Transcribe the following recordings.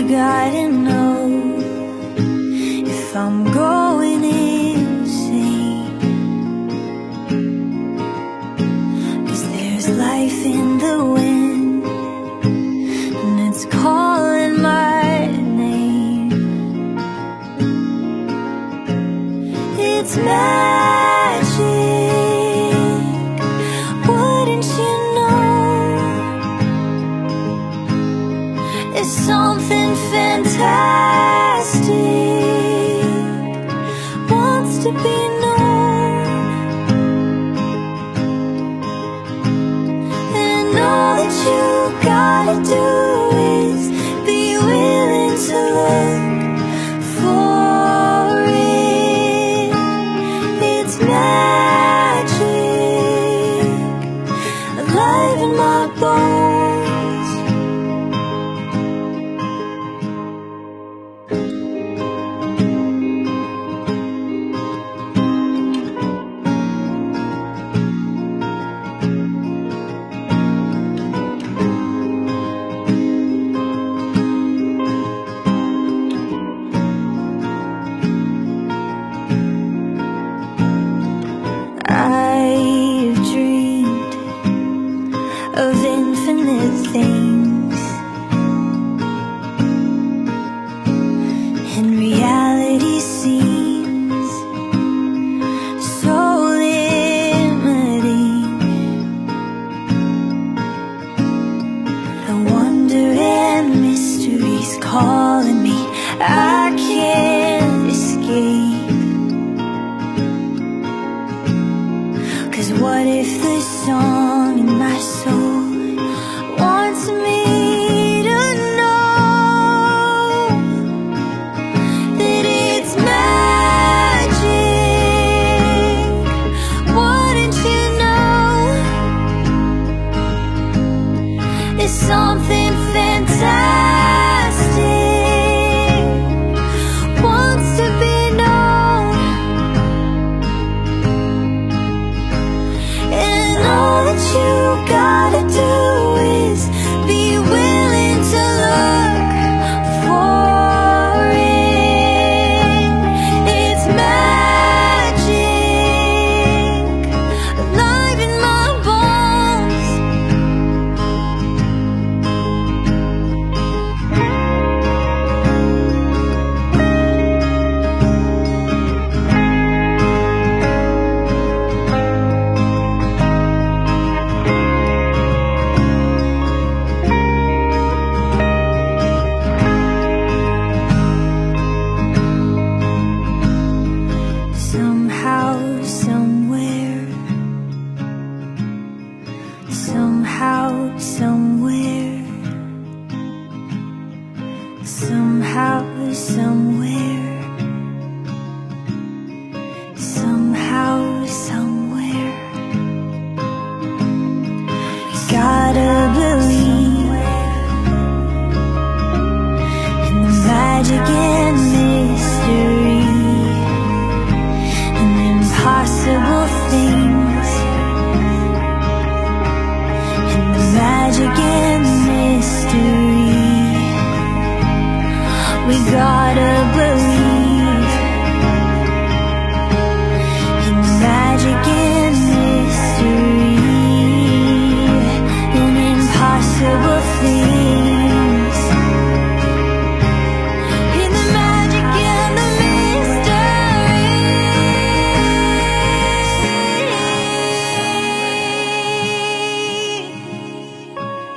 gotta know if I'm going insane, 'cause there's life in the wind and it's calling my name. It's magic, wouldn't you know? It's something fantastic, wants to be known. And all that you gotta do is be willing to look for it. It's magic, alive in my bones. I've dreamed of infinite things, and reality seems so limiting. The wonder and mystery's calling me, I can't escape. 'Cause what if the song in my soul wants me to know that it's magic? Wouldn't you know? It's something fantastic, wants to be known. And all that you gotta do is be willing to look for it. It's magic, alive in my bones. Somehow, somewhere, somehow, somewhere, somehow, somewhere, somehow, somewhere. Gotta believe in the magic and mystery, impossible things, and the magic and mystery. We gotta believe in the magic and mystery, and impossible things, in the magic and the mystery.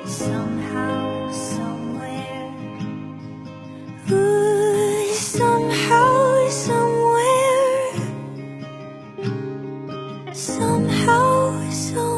Somehow, somewhere, ooh, somehow, somewhere, somehow, somewhere.